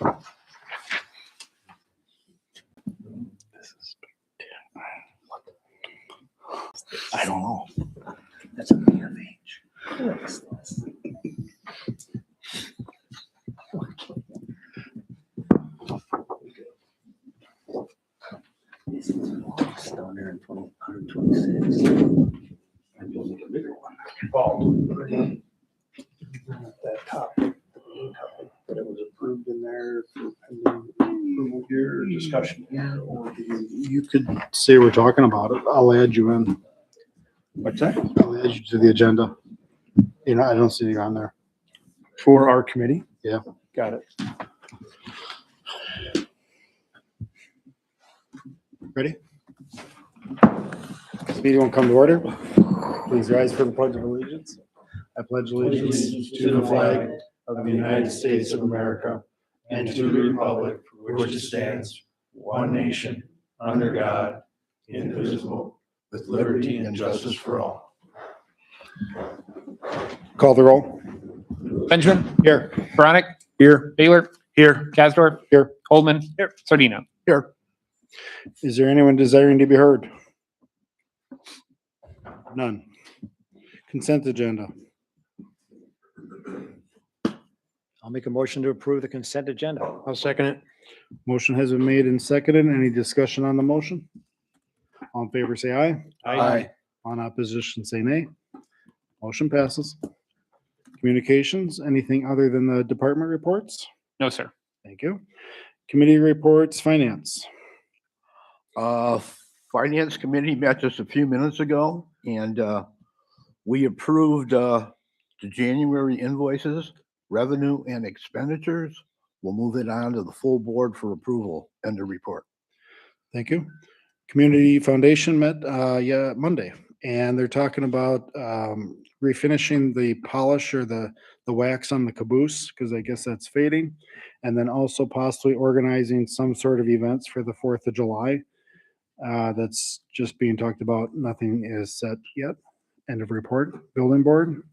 I don't know. That's a man of age. What is this? This is lost down there in 126. Maybe you'll make a bigger one. That top, but it was approved in there for pending approval here, or discussion here, or do You could say we're talking about it. I'll add you in. what's that? I'll add you to the agenda. You know, I don't see you on there. For our committee? Yeah. Got it. Ready? This meeting will come to order. Please rise for the pledge of allegiance. I pledge allegiance to the flag of the United States of America and to the republic for which it stands, one nation, under God, indivisible, with liberty and justice for all. Call the roll. Benjamin. Here. Bronick. Here. Baylor. Here. Kasdorf. Here. Holdman. Here. Sardina. Here. Is there anyone desiring to be heard? None. Consent agenda. I'll make a motion to approve the consent agenda. I'll second it. Motion has been made and seconded. Any discussion on the motion? All in favor, say aye. Aye. On opposition, say nay. Motion passes. Communications, anything other than the department reports? No, sir. Thank you. Committee reports, finance. Finance Committee met just a few minutes ago, and we approved the January invoices, revenue and expenditures. We'll move it on to the full board for approval and the report. Thank you. Community Foundation met Monday, and they're talking about refinishing the polish or the wax on the caboose, because I guess that's fading, and then also possibly organizing some sort of events for the 4th of July. That's just being talked about. Nothing is set yet. End of report. Building board.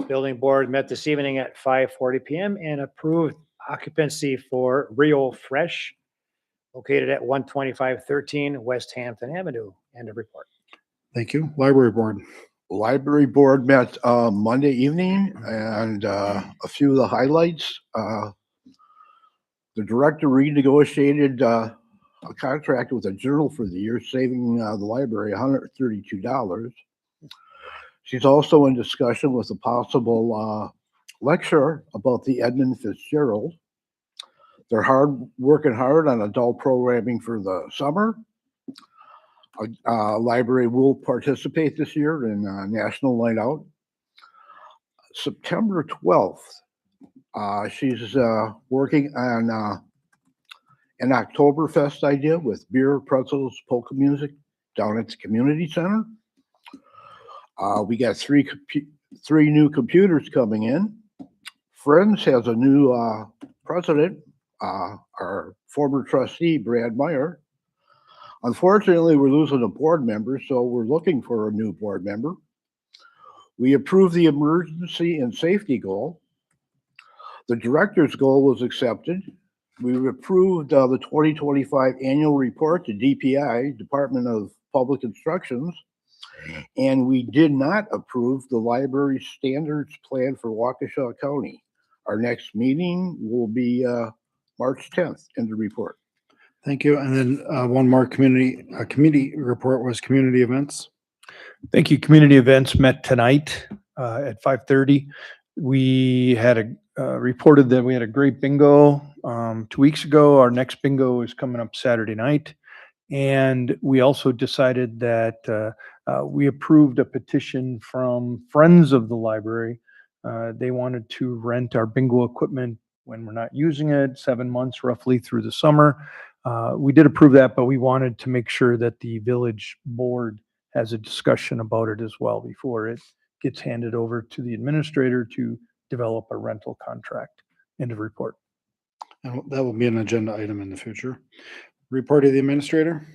Building board met this evening at 5:40 PM and approved occupancy for Rio Fresh located at 12513 West Hampton Avenue. End of report. Thank you. Library board. Library board met Monday evening, and a few of the highlights. The director renegotiated a contract with a journal for the year, saving the library $132. She's also in discussion with a possible lecture about the Edmund Fitzgerald. They're working hard on adult programming for the summer. Library will participate this year in National Night Out. September 12th, she's working on an Oktoberfest idea with beer, pretzels, polka music down at the community center. We got three new computers coming in. Friends has a new president, our former trustee, Brad Meyer. Unfortunately, we're losing a board member, so we're looking for a new board member. We approved the emergency and safety goal. The director's goal was accepted. We approved the 2025 annual report to DPI, Department of Public Instructions, and we did not approve the library standards plan for Waukesha County. Our next meeting will be March 10th in the report. Thank you. And then one more committee report was community events. Thank you. Community events met tonight at 5:30. We had reported that we had a great bingo 2 weeks ago. Our next bingo is coming up Saturday night. And we also decided that we approved a petition from Friends of the Library. They wanted to rent our bingo equipment when we're not using it, 7 months roughly through the summer. We did approve that, but we wanted to make sure that the village board has a discussion about it as well before it gets handed over to the administrator to develop a rental contract. End of report. And that will be an agenda item in the future. Report of the administrator.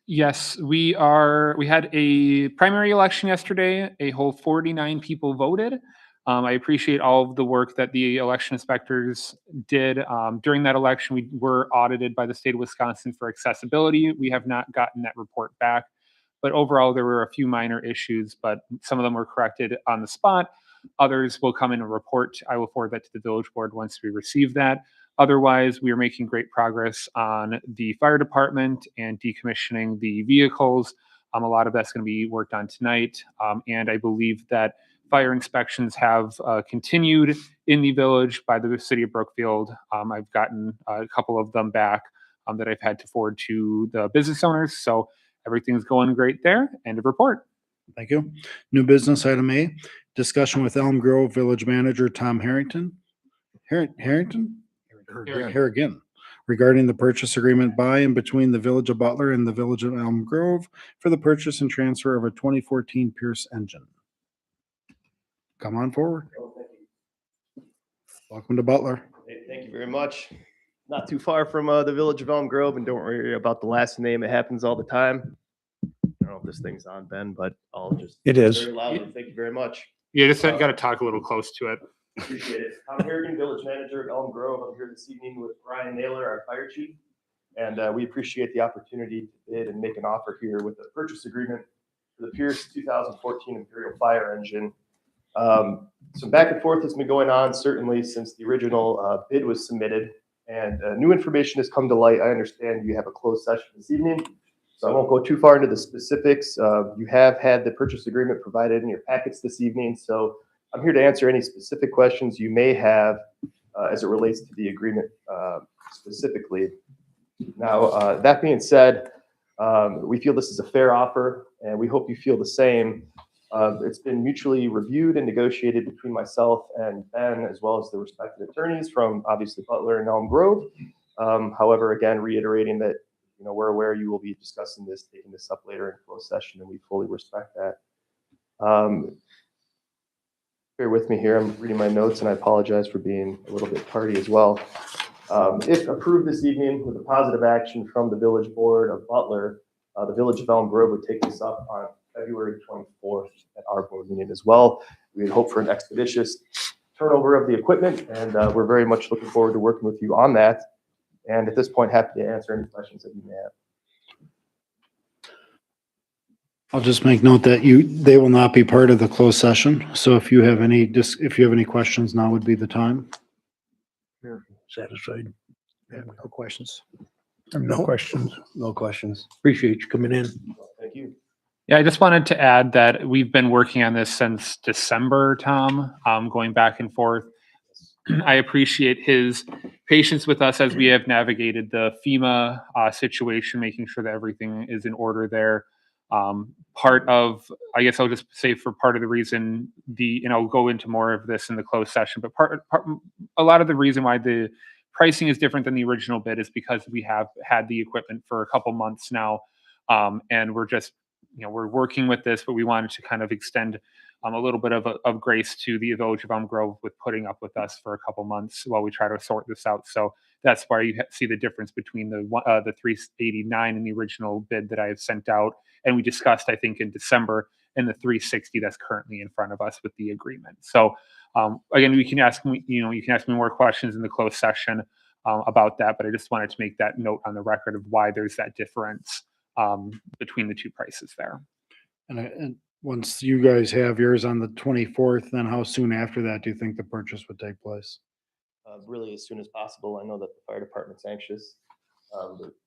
Yes, we had a primary election yesterday. A whole 49 people voted. I appreciate all of the work that the election inspectors did. During that election, we were audited by the state of Wisconsin for accessibility. We have not gotten that report back. But overall, there were a few minor issues, but some of them were corrected on the spot. Others will come in a report. I will forward that to the village board once we receive that. Otherwise, we are making great progress on the fire department and decommissioning the vehicles. A lot of that's going to be worked on tonight. And I believe that fire inspections have continued in the village by the city of Brookfield. I've gotten a couple of them back that I've had to forward to the business owners. So everything's going great there. End of report. Thank you. New business item A, discussion with Elm Grove Village Manager Tom Harrington. Harrington? Harrigan, regarding the purchase agreement by and between the Village of Butler and the Village of Elm Grove for the purchase and transfer of a 2014 Pierce engine. Come on forward. Welcome to Butler. Hey, thank you very much. Not too far from the Village of Elm Grove, and don't worry about the last name. It happens all the time. I don't know if this thing's on, Ben, but I'll just. It is. Very loudly. Thank you very much. Yeah, just got to talk a little close to it. Appreciate it. I'm Harrigan, Village Manager of Elm Grove. I'm here this evening with Brian Naylor, our Fire Chief. And we appreciate the opportunity to bid and make an offer here with a purchase agreement for the Pierce 2014 Imperial Fire Engine. Some back and forth has been going on, certainly since the original bid was submitted, and new information has come to light. I understand you have a closed session this evening, so I won't go too far into the specifics. You have had the purchase agreement provided in your packets this evening, so I'm here to answer any specific questions you may have as it relates to the agreement specifically. Now, that being said, we feel this is a fair offer, and we hope you feel the same. It's been mutually reviewed and negotiated between myself and Ben, as well as the respective attorneys from obviously Butler and Elm Grove. However, again, reiterating that we're aware you will be discussing this, taking this up later in closed session, and we fully respect that. Bear with me here. I'm reading my notes, and I apologize for being a little bit tardy as well. If approved this evening with a positive action from the Village Board of Butler, the Village of Elm Grove would take this up on February 24th at our board meeting as well. We hope for an expeditious turnover of the equipment, and we're very much looking forward to working with you on that. And at this point, happy to answer any questions that you may have. I'll just make note that they will not be part of the closed session. So if you have any questions, now would be the time. Satisfied? No questions. No questions. No questions. Appreciate you coming in. Thank you. Yeah, I just wanted to add that we've been working on this since December, Tom, going back and forth. I appreciate his patience with us as we have navigated the FEMA situation, making sure that everything is in order there. Part of, I guess I'll just say for part of the reason and I'll go into more of this in the closed session, but a lot of the reason why the pricing is different than the original bid is because we have had the equipment for a couple months now. And we're just, we're working with this, but we wanted to kind of extend a little bit of grace to the Village of Elm Grove with putting up with us for a couple months while we try to sort this out. So that's why you see the difference between the 389 in the original bid that I have sent out, and we discussed, I think, in December, and the 360 that's currently in front of us with the agreement. So again, you can ask me more questions in the closed session about that, but I just wanted to make that note on the record of why there's that difference between the two prices there. And once you guys have yours on the 24th, then how soon after that do you think the purchase would take place? Really as soon as possible. I know that the fire department's anxious.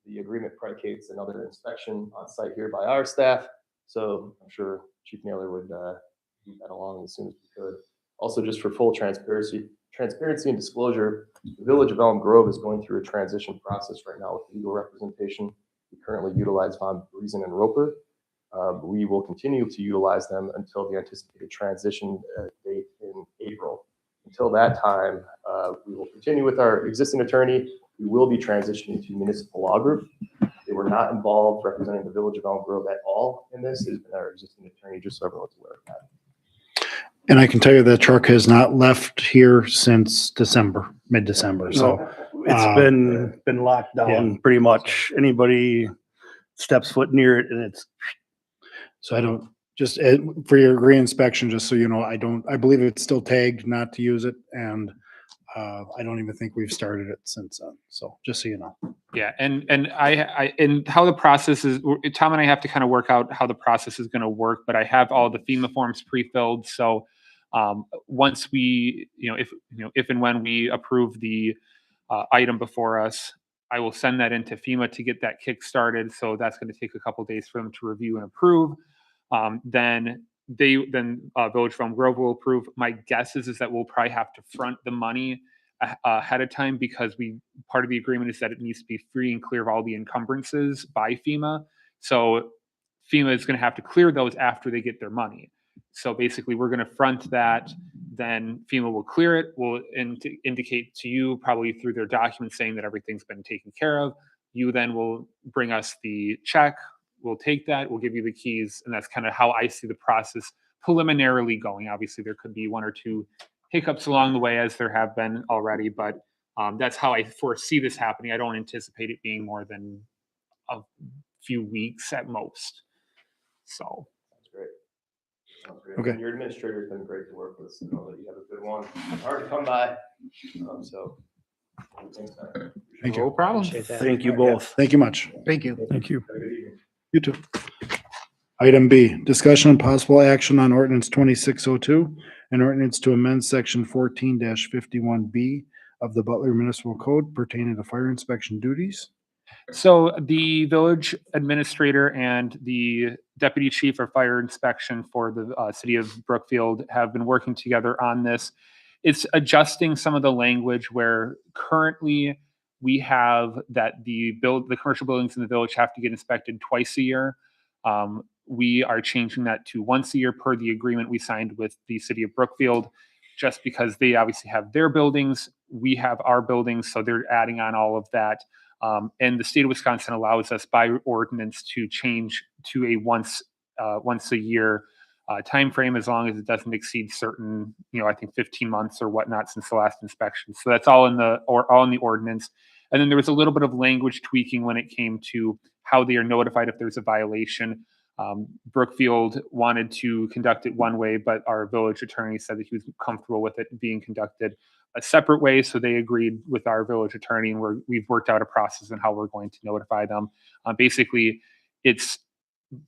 The agreement predicates another inspection on site here by our staff. So I'm sure Chief Naylor would move that along as soon as we could. Also, just for full transparency and disclosure, the Village of Elm Grove is going through a transition process right now with legal representation. We currently utilize Von Briesen and Roper. We will continue to utilize them until the anticipated transition date in April. Until that time, we will continue with our existing attorney. We will be transitioning to Municipal Law Group. They were not involved representing the Village of Elm Grove at all in this. It has been our existing attorney, just so everyone's aware of that. And I can tell you that truck has not left here since December, mid-December. So It's been locked down pretty much. Anybody steps foot near it and it's. So just for your reinspection, just so you know, I believe it's still tagged not to use it, and I don't even think we've started it since then. So just so you know. Yeah, and and how the process is, Tom and I have to kind of work out how the process is going to work, but I have all the FEMA forms pre-filled. So once we, if and when we approve the item before us, I will send that into FEMA to get that kick started. So that's going to take a couple days for them to review and approve. Then Village of Elm Grove will approve. My guess is that we'll probably have to front the money ahead of time because part of the agreement is that it needs to be free and clear of all the encumbrances by FEMA. So FEMA is going to have to clear those after they get their money. So basically, we're going to front that. Then FEMA will clear it. Will indicate to you probably through their documents saying that everything's been taken care of. You then will bring us the check. We'll take that. We'll give you the keys, and that's kind of how I see the process preliminarily going. Obviously, there could be one or two hiccups along the way, as there have been already, but that's how I foresee this happening. I don't anticipate it being more than a few weeks at most. So. That's great. Sounds great. Okay. And your administrator's been great to work with, so I know that you have a good one. Hard to come by. So thanks, man. Thank No you. problem. Appreciate that. Thank you both. Thank you much. Thank you. Thank you. Have a good evening. You too. Item B, discussion and possible action on ordinance 2602, an ordinance to amend section 14-51B of the Butler Municipal Code pertaining to fire inspection duties. So the village administrator and the deputy chief of fire inspection for the city of Brookfield have been working together on this. It's adjusting some of the language where currently we have that the commercial buildings in the village have to get inspected twice a year. We are changing that to once a year per the agreement we signed with the city of Brookfield, just because they obviously have their buildings, we have our buildings, so they're adding on all of that. And the state of Wisconsin allows us by ordinance to change to a once a year time frame, as long as it doesn't exceed certain, I think 15 months or whatnot since the last inspection. So that's all in the ordinance. And then there was a little bit of language tweaking when it came to how they are notified if there's a violation. Brookfield wanted to conduct it one way, but our village attorney said that he was comfortable with it being conducted a separate way. So they agreed with our village attorney, and we've worked out a process on how we're going to notify them. Basically, it's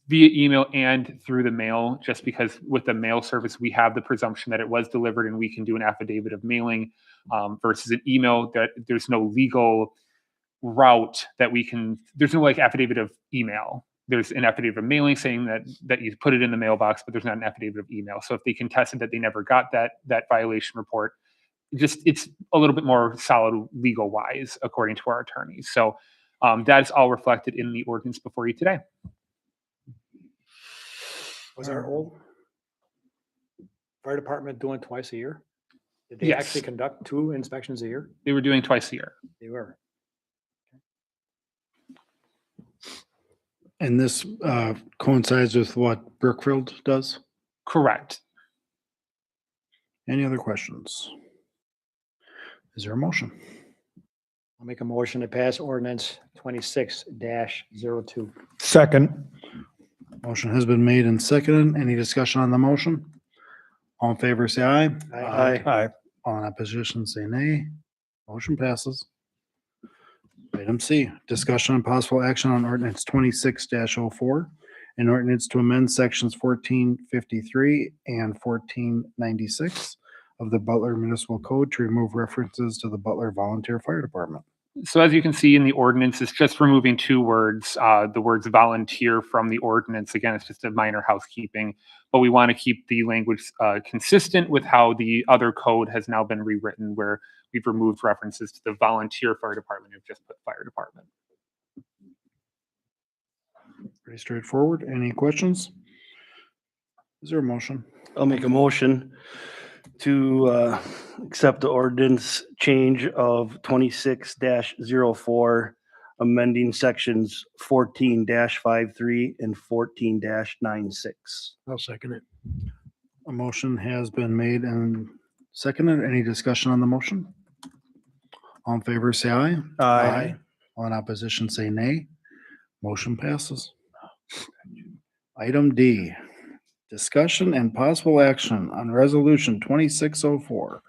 via email and through the mail, just because with the mail service, we have the presumption that it was delivered and we can do an affidavit of mailing versus an email that there's no legal route that there's no like affidavit of email. There's an affidavit of mailing saying that you put it in the mailbox, but there's not an affidavit of email. So if they contested that they never got that violation report, it's a little bit more solid legal wise, according to our attorneys. So that's all reflected in the ordinance before you today. Was our old fire department doing twice a year? Did they Yes. actually conduct 2 inspections a year? They were doing twice a year. They were. And this coincides with what Brookfield does. Correct. Any other questions? Is there a motion? I'll make a motion to pass ordinance 26-02. Second. Motion has been made and seconded. Any discussion on the motion? All in favor, say aye. Aye. Aye. All in opposition, say nay. Motion passes. Item C, discussion and possible action on ordinance 26-04, an ordinance to amend sections 1453 and 1496 of the Butler Municipal Code to remove references to the Butler Volunteer Fire Department. So as you can see in the ordinance, it's just removing 2 words, the words volunteer from the ordinance. Again, it's just a minor housekeeping, but we want to keep the language consistent with how the other code has now been rewritten, where we've removed references to the volunteer fire department and just put fire department. Pretty straightforward. Any questions? Is there a motion? I'll make a motion to accept the ordinance change of 26-04, amending sections 14-53 and 14-96. I'll second it. A motion has been made and seconded. Any discussion on the motion? All in favor, say aye. Aye. All in opposition, say nay. Motion passes. Item D, Discussion and possible action on resolution 2604.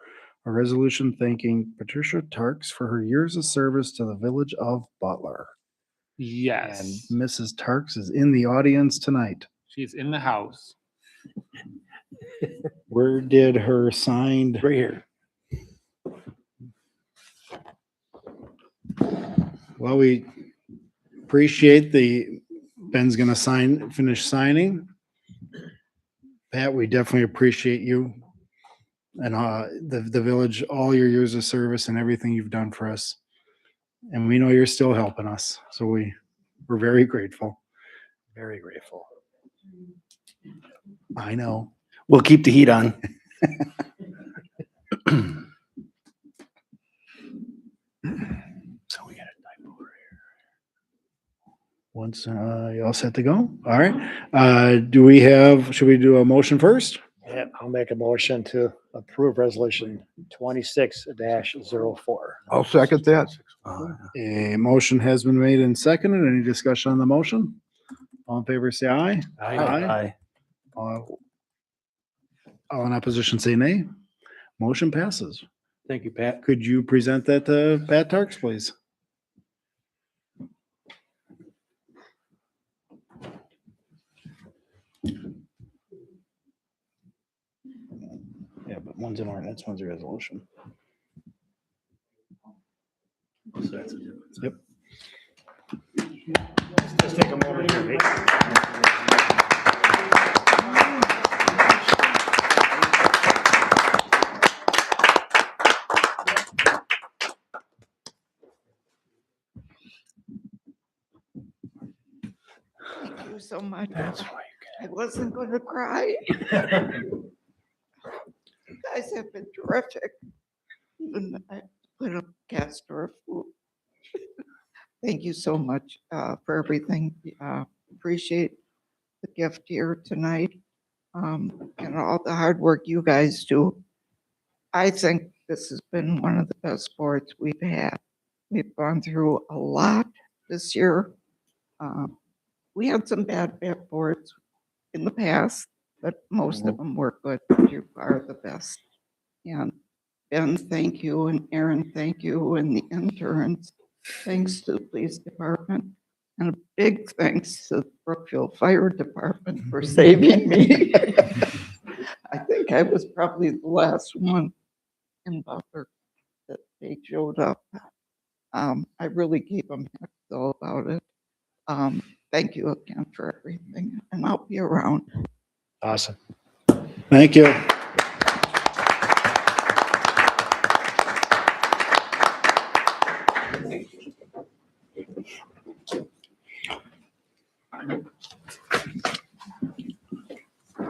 A resolution thanking Patricia Tarks for her years of service to the village of Butler. Yes, And Mrs. Tarks is in the audience tonight. she's in the house. Where did her signed? Right here. Well, we appreciate Ben's gonna finish signing. Pat, we definitely appreciate you and the village, all your years of service and everything you've done for us. And we know you're still helping us, so we're very grateful. Very grateful. I know. We'll keep the heat on. So we got a typo here. Once, you all set to go? All right. Should we do a motion first? Yeah, I'll make a motion to approve resolution 26-04. I'll second that. A motion has been made and seconded. Any discussion on the motion? All in favor, say aye. Aye. All in opposition, say nay. Motion passes. Thank you, Pat. Could you present that to Pat Tarks, please? Yeah, but one's an ordinance, one's a resolution. So that's a difference. Yep. Just take a moment here, Nate. Thank you so much. That's why I wasn't going to cry. You guys have been terrific. Even I put up castor of food. Thank you so much for everything. Appreciate the gift here tonight and all the hard work you guys do. I think this has been one of the best boards we've had. We've gone through a lot this year. We had some bad boards in the past, but most of them were good. You are the best. And Ben, thank you, and Aaron, thank you, and the interns. Thanks to the police department, and a big thanks to the Brookfield Fire Department for saving me. I think I was probably the last one in Butler that they showed up. I really gave them heck though about it. Thank you again for everything, and I'll be around. Awesome. Thank you.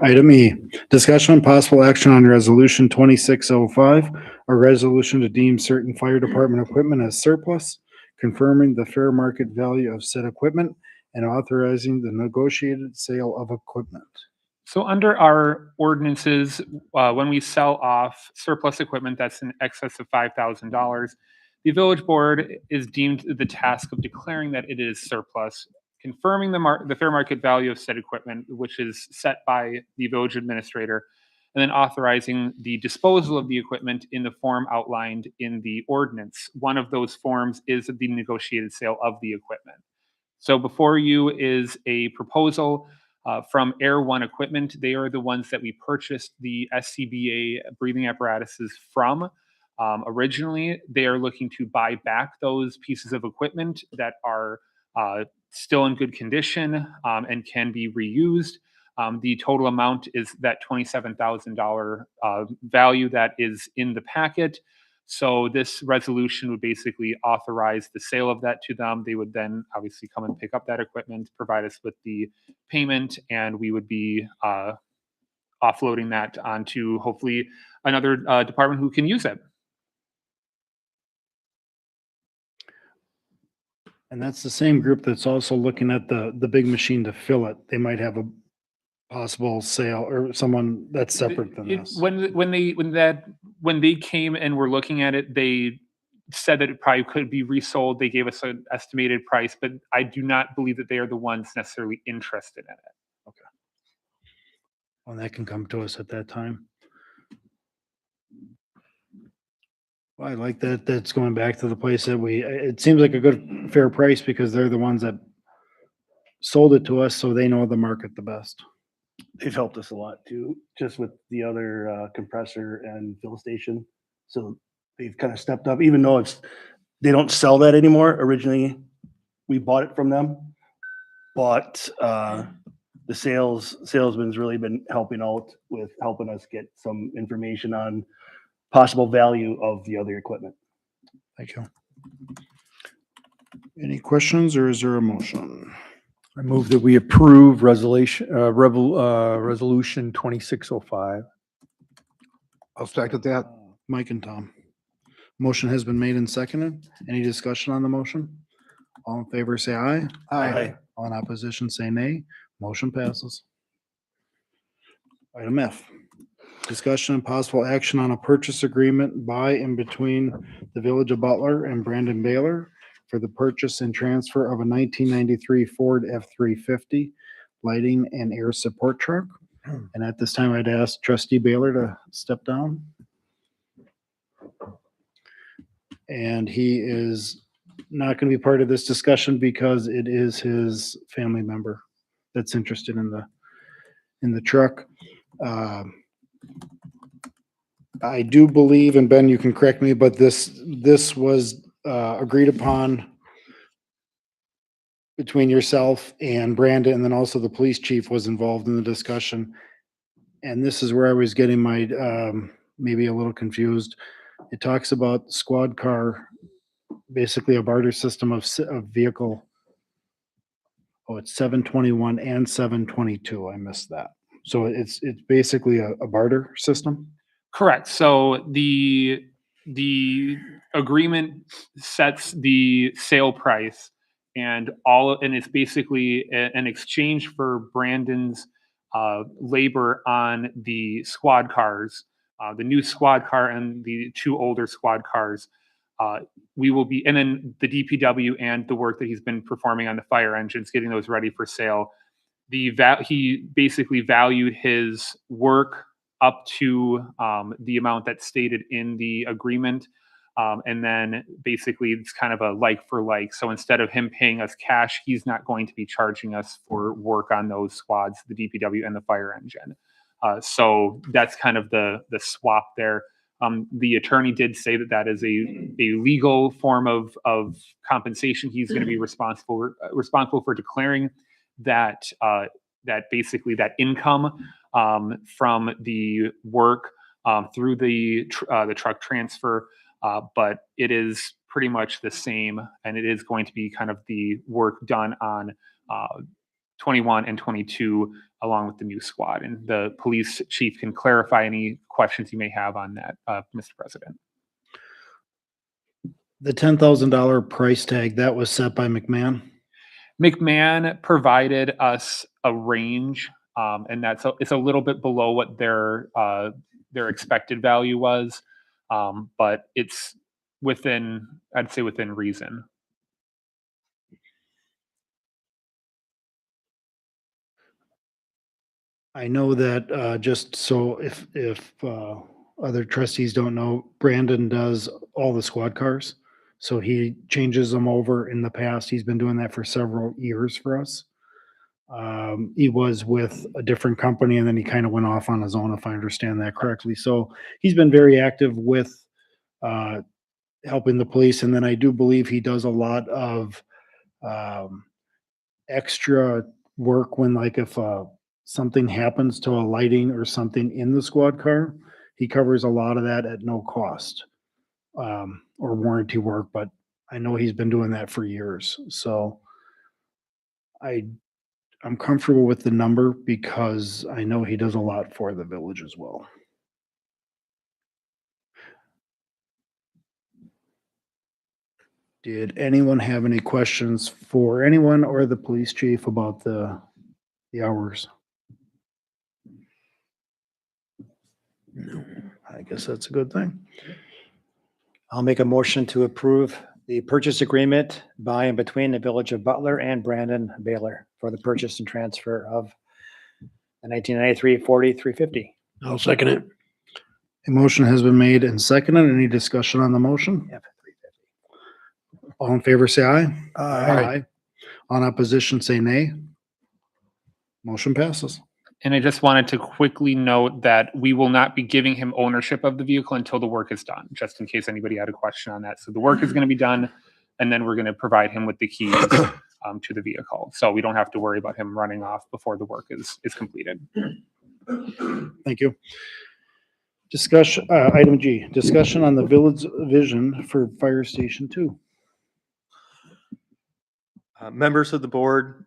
Item E, discussion and possible action on resolution 2605, a resolution to deem certain fire department equipment as surplus, confirming the fair market value of said equipment, and authorizing the negotiated sale of equipment. So under our ordinances, when we sell off surplus equipment that's in excess of $5,000, the village board is deemed the task of declaring that it is surplus, confirming the fair market value of said equipment, which is set by the village administrator, and then authorizing the disposal of the equipment in the form outlined in the ordinance. One of those forms is the negotiated sale of the equipment. So before you is a proposal from Air One Equipment. They are the ones that we purchased the SCBA breathing apparatuses from. Originally, they are looking to buy back those pieces of equipment that are still in good condition and can be reused. The total amount is that $27,000 value that is in the packet. So this resolution would basically authorize the sale of that to them. They would then obviously come and pick up that equipment, provide us with the payment, and we would be offloading that onto hopefully another department who can use it. And that's the same group that's also looking at the big machine to fill it. They might have a possible sale or someone that's separate than this. When they came and were looking at it, they said that it probably could be resold. They gave us an estimated price, but I do not believe that they are the ones necessarily interested in it. when that can come to us at that time. Well, I like that. That's going back to the place that it seems like a good, fair price because they're the ones that sold it to us, so they know the market the best. They've helped us a lot too, just with the other compressor and fill station. So they've kind of stepped up, even though they don't sell that anymore. Originally, we bought it from them, but the salesman's really been helping out with helping us get some information on possible value of the other equipment. Thank you. Any questions or is there a motion? I move that we approve resolution 2605. I'll second that. Mike and Tom. Motion has been made and seconded. Any discussion on the motion? All in favor, say aye. Aye. All in opposition, say nay. Motion passes. Item F, discussion and possible action on a purchase agreement by and between the Village of Butler and Brandon Baylor for the purchase and transfer of a 1993 Ford F-350 lighting and air support truck. And at this time, I'd ask Trustee Baylor to step down. And he is not going to be part of this discussion because it is his family member that's interested in the truck. I do believe, and Ben, you can correct me, but this was agreed upon between yourself and Brandon, and then also the police chief was involved in the discussion. And this is where I was getting my maybe a little confused. It talks about squad car, basically a barter system of vehicle. Oh, it's 721 and 722. I missed that. So it's basically a barter system. Correct. So the agreement sets the sale price and it's basically an exchange for Brandon's labor on the squad cars, the new squad car and the two older squad cars. We will be, and then the DPW and the work that he's been performing on the fire engines, getting those ready for sale. He basically valued his work up to the amount that's stated in the agreement. And then basically it's kind of a like for like. So instead of him paying us cash, he's not going to be charging us for work on those squads, the DPW and the fire engine. So that's kind of the swap there. The attorney did say that is a legal form of compensation. He's going to be responsible for declaring that basically that income from the work through the truck transfer, but it is pretty much the same, and it is going to be kind of the work done on 21 and 22 along with the new squad. And the police chief can clarify any questions you may have on that, Mr. President. The $10,000 price tag that was set by McMahon. McMahon provided us a range, and it's a little bit below what their expected value was, but it's within, I'd say, within reason. I know that just so if other trustees don't know, Brandon does all the squad cars. So he changes them over. In the past, he's been doing that for several years for us. He was with a different company and then he kind of went off on his own, if I understand that correctly. So he's been very active with helping the police. And then I do believe he does a lot of extra work when, like, if something happens to a lighting or something in the squad car, he covers a lot of that at no cost, or warranty work, but I know he's been doing that for years. So I'm comfortable with the number because I know he does a lot for the village as well. Did anyone have any questions for anyone or the police chief about the hours? No, I guess that's a good thing. I'll make a motion to approve the purchase agreement by and between the Village of Butler and Brandon Baylor for the purchase and transfer of The 1993 Ford 350. I'll second it. A motion has been made and seconded. Any discussion on the motion? F-350. All in favor, say aye. Aye. On opposition, say nay. Motion passes. And I just wanted to quickly note that we will not be giving him ownership of the vehicle until the work is done, just in case anybody had a question on that. So the work is going to be done, and then we're going to provide him with the keys to the vehicle. So we don't have to worry about him running off before the work is completed. Thank you. Discussion, item G, discussion on the village vision for Fire Station 2. Members of the board,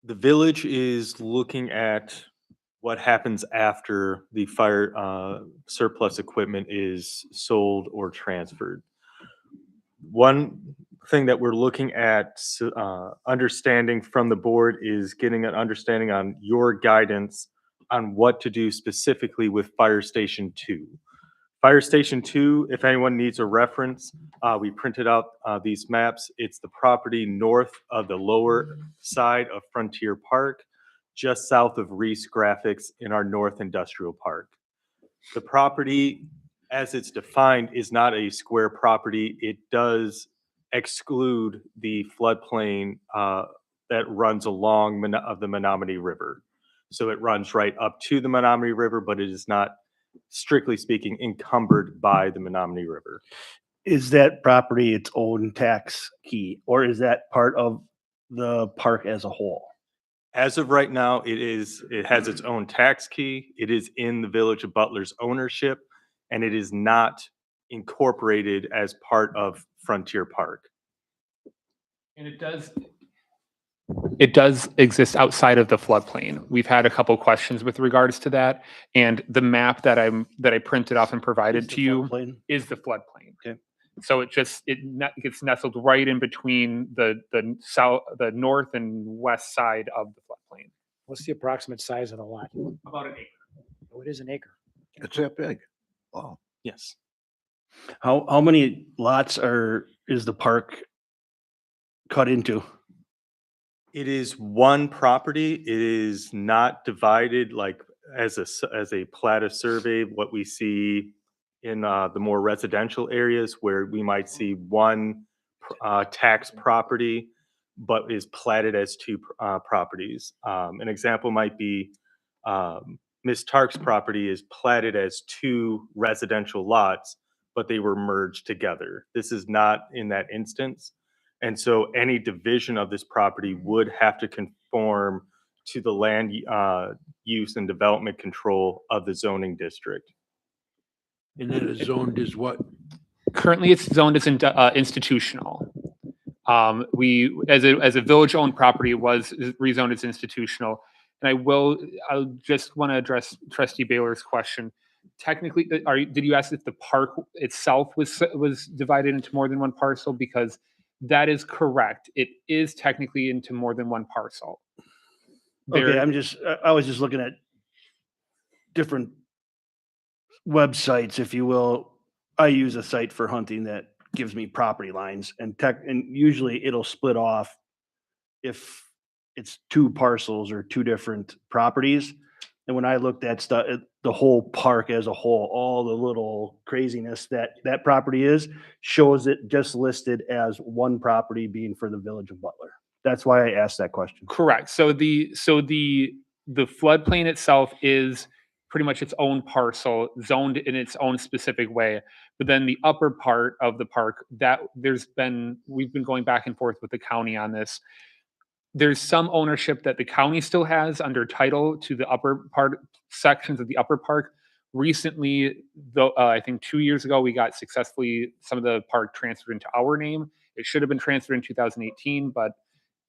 the village is looking at what happens after the fire surplus equipment is sold or transferred. One thing that we're looking at understanding from the board is getting an understanding on your guidance on what to do specifically with Fire Station 2. Fire Station 2, if anyone needs a reference, we printed out these maps. It's the property north of the lower side of Frontier Park, just south of Reese Graphics in our North Industrial Park. The property, as it's defined, is not a square property. It does exclude the floodplain that runs along the Menominee River. So it runs right up to the Menominee River, but it is not, strictly speaking, encumbered by the Menominee River. Is that property its own tax key, or is that part of the park as a whole? As of right now, it has its own tax key. It is in the Village of Butler's ownership, and it is not incorporated as part of Frontier Park. And it does exist outside of the floodplain. We've had a couple questions with regards to that, and the map that I printed off and provided Is the to you floodplain? is the floodplain. Okay. So it gets nestled right in between the north and west side of the floodplain. What's the approximate size of the lot? About an acre. Oh, it is an acre. It's that big. Wow. Yes. How many lots is the park cut into? It is one property. It is not divided like as a plat of survey, what we see in the more residential areas where we might see one tax property, but is platted as two properties. An example might be Ms. Tark's property is platted as two residential lots, but they were merged together. This is not in that instance. And so any division of this property would have to conform to the land use and development control of the zoning district. And then it's zoned as what? Currently, it's zoned as institutional. We, as a village-owned property, was rezoned as institutional. And I'll just want to address Trustee Baylor's question. Technically, did you ask if the park itself was divided into more than one parcel? Because that is correct. It is technically into more than one parcel. Okay, I was just looking at different websites, if you will. I use a site for hunting that gives me property lines and usually it'll split off if it's two parcels or two different properties. And when I looked at stuff, the whole park as a whole, all the little craziness that property shows it just listed as one property being for the Village of Butler. That's why I asked that question. Correct. So the floodplain itself is pretty much its own parcel, zoned in its own specific way. But then the upper part of the park, we've been going back and forth with the county on this. There's some ownership that the county still has under title to the upper part sections of the upper park. Recently, though, I think 2 years ago, we got successfully some of the park transferred into our name. It should have been transferred in 2018, but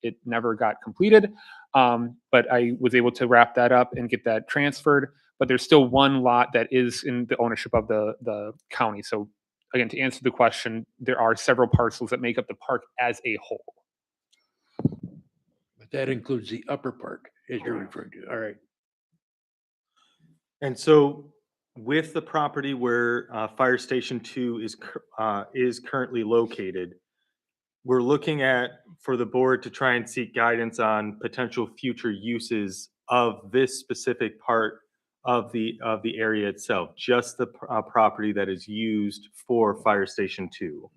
it never got completed. But I was able to wrap that up and get that transferred. But there's still one lot that is in the ownership of the county. So again, to answer the question, there are several parcels that make up the park as a whole. But that includes the upper park, as you're referring to. All right. And so with the property where Fire Station 2 is currently located, we're looking for the board to try and seek guidance on potential future uses of this specific part of the area itself, just the property that is used for Fire Station 2.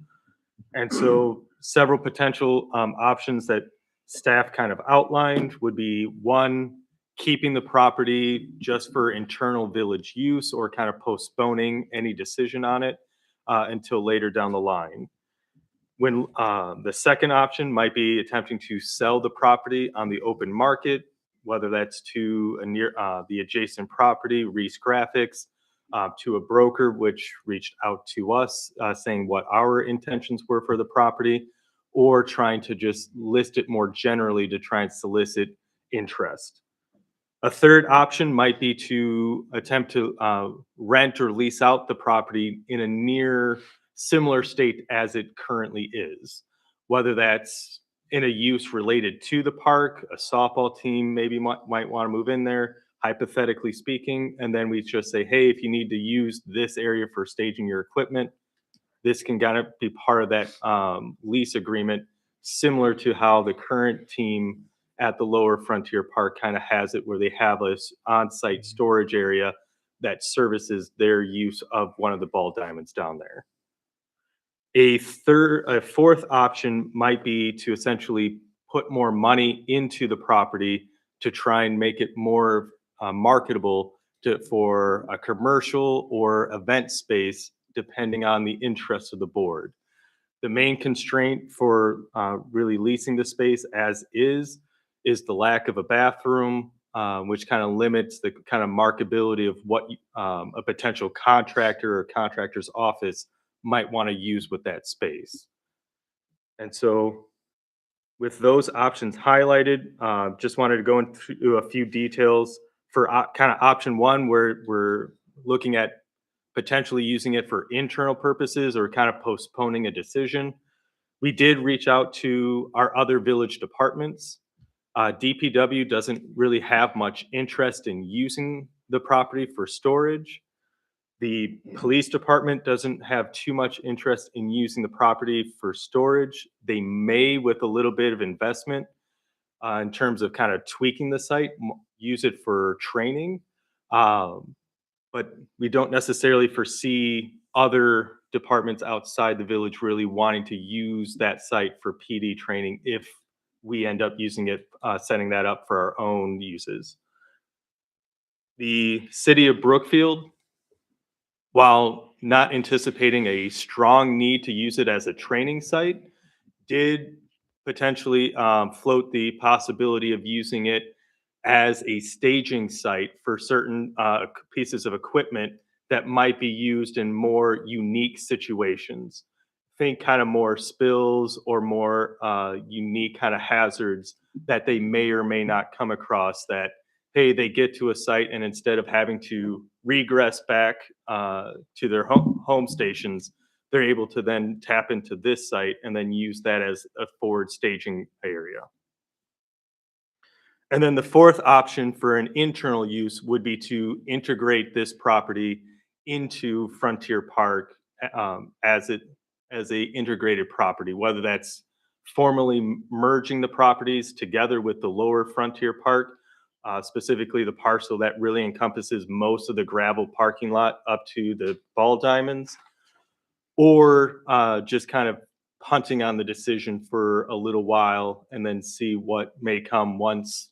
And so several potential options that staff kind of outlined would be, one, keeping the property just for internal village use or kind of postponing any decision on it until later down the line. When the second option might be attempting to sell the property on the open market, whether that's to a near the adjacent property, Reese Graphics, to a broker which reached out to us saying what our intentions were for the property, or trying to just list it more generally to try and solicit interest. A third option might be to attempt to rent or lease out the property in a near similar state as it currently is, whether that's in a use related to the park, a softball team maybe might want to move in there, hypothetically speaking, and then we just say, hey, if you need to use this area for staging your equipment, this can kind of be part of that lease agreement, similar to how the current team at the Lower Frontier Park kind of has it, where they have a on-site storage area that services their use of one of the ball diamonds down there. A fourth option might be to essentially put more money into the property to try and make it more marketable for a commercial or event space, depending on the interests of the board. The main constraint for really leasing the space as is the lack of a bathroom, which kind of limits the kind of marketability of what a potential contractor or contractor's office might want to use with that space. And so with those options highlighted, just wanted to go into a few details for kind of option one, where we're looking at potentially using it for internal purposes or kind of postponing a decision. We did reach out to our other village departments. DPW doesn't really have much interest in using the property for storage. The police department doesn't have too much interest in using the property for storage. They may, with a little bit of investment in terms of kind of tweaking the site, use it for training. But we don't necessarily foresee other departments outside the village really wanting to use that site for PD training if we end up using it, setting that up for our own uses. The city of Brookfield, while not anticipating a strong need to use it as a training site, did potentially float the possibility of using it as a staging site for certain pieces of equipment that might be used in more unique situations. Think kind of more spills or more unique kind of hazards that they may or may not come across, that, hey, they get to a site and instead of having to regress back to their home stations, they're able to then tap into this site and then use that as a forward staging area. And then the fourth option for an internal use would be to integrate this property into Frontier Park as a integrated property, whether that's formally merging the properties together with the Lower Frontier Park, specifically the parcel that really encompasses most of the gravel parking lot up to the ball diamonds, or just kind of punting on the decision for a little while and then see what may come once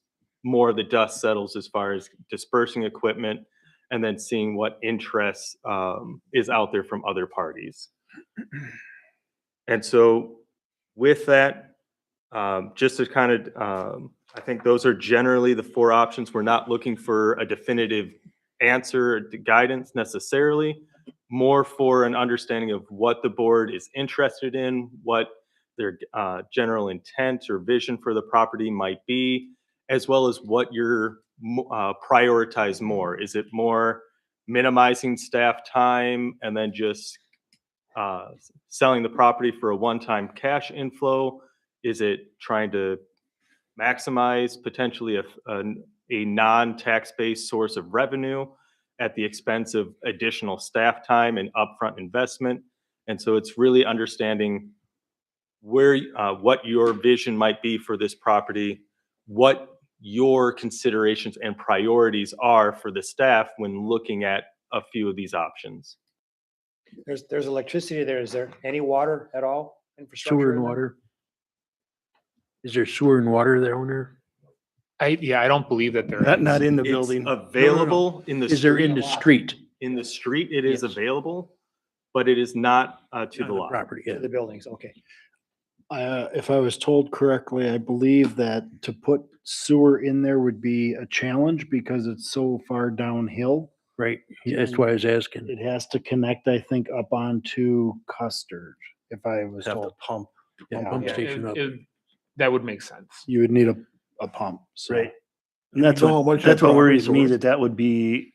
more of the dust settles as far as dispersing equipment and then seeing what interest is out there from other parties. And so with that, just to kind of, I think those are generally the four options. We're not looking for a definitive answer or guidance necessarily, more for an understanding of what the board is interested in, what their general intent or vision for the property might be, as well as what you're prioritize more. Is it more minimizing staff time and then just selling the property for a one-time cash inflow? Is it trying to maximize potentially a non-tax-based source of revenue at the expense of additional staff time and upfront investment? And so it's really understanding where what your vision might be for this property, what your considerations and priorities are for the staff when looking at a few of these options. There's electricity there. Is there any water at all? Infrastructure Sewer in and there? water. Is there sewer and water there, owner? I don't believe that there is. Not in the It's building. available in the Is there in street. the street? In the street, it is Yes. available, but it is not to the lot. Property, To yeah. the buildings, okay. If I was told correctly, I believe that to put sewer in there would be a challenge because it's so far downhill. Right, that's why I was asking. It has to connect, I think, up onto Custard, if I was Have to told. pump. Yeah, pump Yeah, station up. that would make sense. You would need a pump, so. Right. And that's You know how what, much that's that what property's worries me, worth? that would be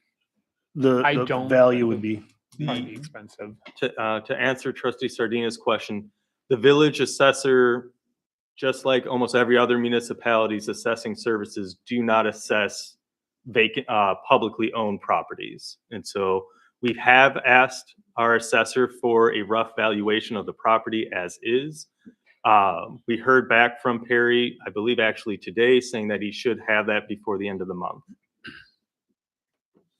I the don't- value would be. Probably be expensive. To answer trustee Sardina's question, the village assessor, just like almost every other municipality's assessing services, do not assess vacant, publicly owned properties. And so we have asked our assessor for a rough valuation of the property as is. We heard back from Perry, I believe actually today, saying that he should have that before the end of the month.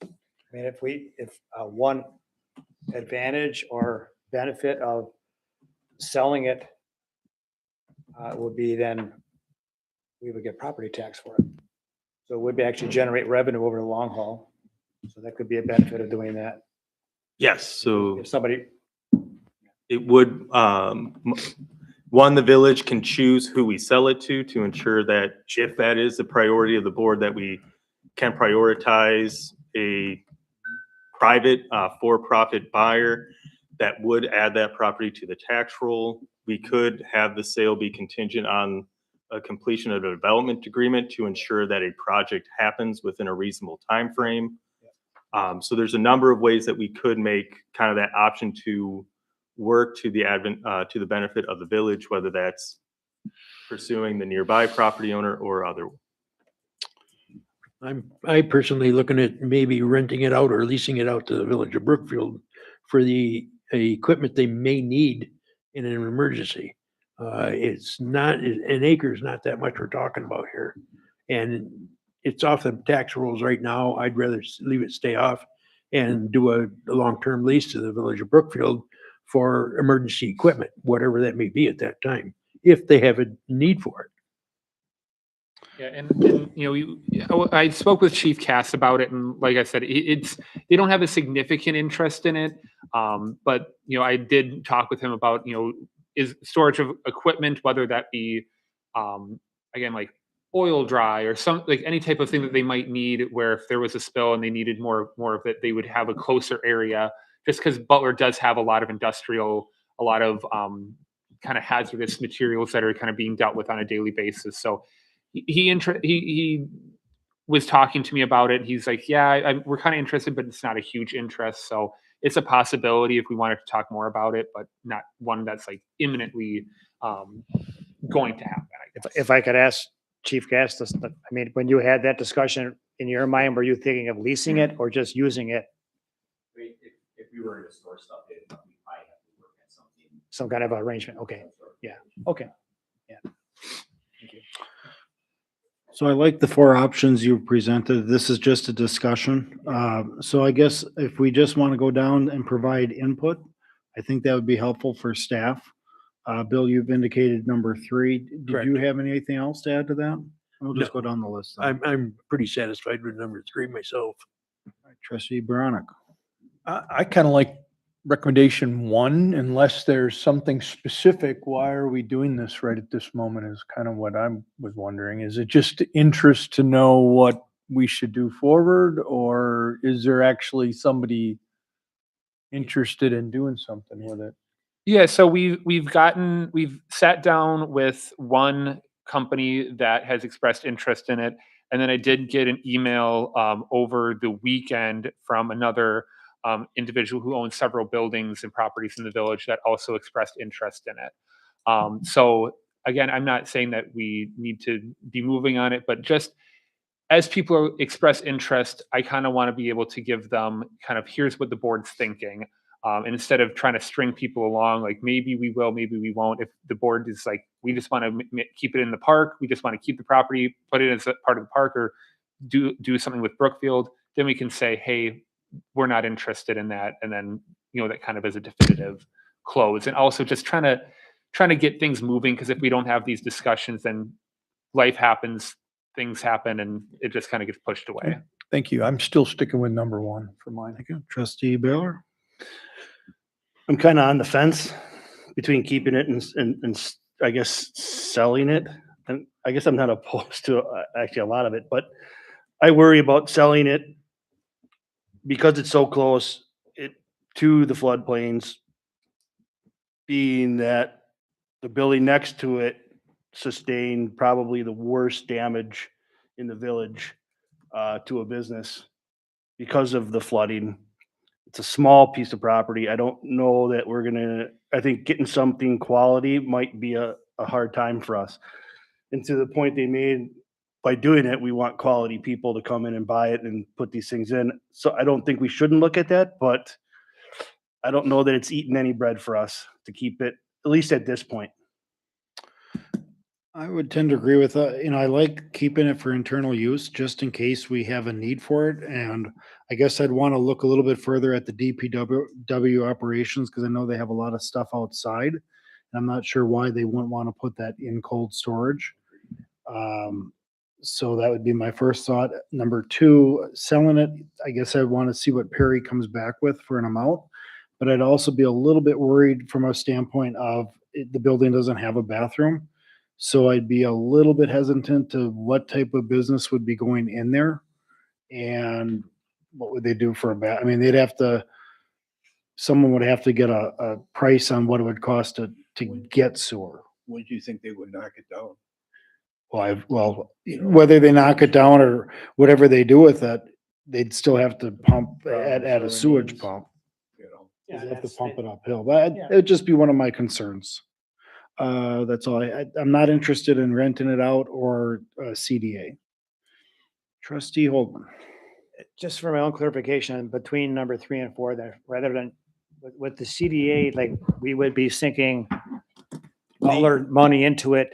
I mean, if one advantage or benefit of selling it would be then we would get property tax for it. So it would actually generate revenue over the long haul. So that could be a benefit of doing that. Yes, so If somebody, it would, one, the village can choose who we sell it to ensure that if that is the priority of the board, that we can prioritize a private, for-profit buyer that would add that property to the tax roll. We could have the sale be contingent on a completion of a development agreement to ensure that a project happens within a reasonable timeframe. So there's a number of ways that we could make kind of that option to work to the benefit of the village, whether that's pursuing the nearby property owner or other. I personally looking at maybe renting it out or leasing it out to the village of Brookfield for the equipment they may need in an emergency. It's not, an acre is not that much we're talking about here. And it's off the tax rolls right now. I'd rather leave it stay off and do a long-term lease to the village of Brookfield for emergency equipment, whatever that may be at that time, if they have a need for it. Yeah, and you know, I spoke with Chief Cass about it, and like I said, it's they don't have a significant interest in it. But you know, I did talk with him about is storage of equipment, whether that be again like oil dry or some like any type of thing that they might need, where if there was a spill and they needed more of it, they would have a closer area. Just because Butler does have a lot of industrial, a lot of kind of hazardous materials that are kind of being dealt with on a daily basis. So he was talking to me about it. He's like, yeah, we're kind of interested, but it's not a huge interest. So it's a possibility if we wanted to talk more about it, but not one that's like imminently going to happen. I guess. if I could ask Chief Gass, I mean, when you had that discussion in your mind, were you thinking of leasing it or just using it? I mean, if we were to store stuff in, we probably have to work at something. Some kind of arrangement? Okay, okay. Yeah. Thank you. So I like the four options you presented. This is just a discussion. So I guess if we just want to go down and provide input, I think that would be helpful for staff. Bill, you've indicated number 3. Did you have anything else to add to that? We'll just No. go down the list. then. I'm pretty satisfied with number 3 myself. Trustee Baronic. I kind of like recommendation 1, unless there's something specific. Why are we doing this right at this moment is kind of what I was wondering. Is it just interest to know what we should do forward, or is there actually somebody interested in doing something with it? Yeah, so we've sat down with one company that has expressed interest in it, and then I did get an email over the weekend from another individual who owns several buildings and properties in the village that also expressed interest in it. So again, I'm not saying that we need to be moving on it, but just as people express interest, I kind of want to be able to give them kind of here's what the board's thinking. And instead of trying to string people along, like maybe we will, maybe we won't. If the board is like, we just want to keep it in the park, we just want to keep the property, put it as a part of the park, or do something with Brookfield, then we can say, hey, we're not interested in that. And then, that kind of is a definitive close. And also just trying to get things moving, because if we don't have these discussions, then life happens, things happen, and it just kind of gets pushed away. Thank you. I'm still sticking with number one for mine. Thank you. Trustee Baylor? I'm kind of on the fence between keeping it and I guess selling it. And I guess I'm not opposed to actually a lot of it, but I worry about selling it because it's so close to the floodplains, being that the building next to it sustained probably the worst damage in the village to a business because of the flooding. It's a small piece of property. I don't know that I think getting something quality might be a hard time for us. And to the point they made, by doing it, we want quality people to come in and buy it and put these things in. So I don't think we shouldn't look at that, but I don't know that it's eating any bread for us to keep it, at least at this point. I would tend to agree with, I like keeping it for internal use just in case we have a need for it. And I guess I'd want to look a little bit further at the DPW operations, because I know they have a lot of stuff outside. And I'm not sure why they wouldn't want to put that in cold storage. So that would be my first thought. Number two, selling it, I guess I'd want to see what Perry comes back with for an amount. But I'd also be a little bit worried from a standpoint of the building doesn't have a bathroom. So I'd be a little bit hesitant to what type of business would be going in there and what would they do for a bath? I mean, someone would have to get a price on what it would cost to get sewer. When do you think they would knock it down? Whether they knock it down or whatever they do with it, they'd still have to pump at a sewage pump. They have to pump it uphill. But it'd just be one of my concerns. That's all. I'm not interested in renting it out or CDA. Trustee Holden. Just for my own clarification, between number 3 and 4, that rather than with the CDA, like we would be sinking Butler money into it.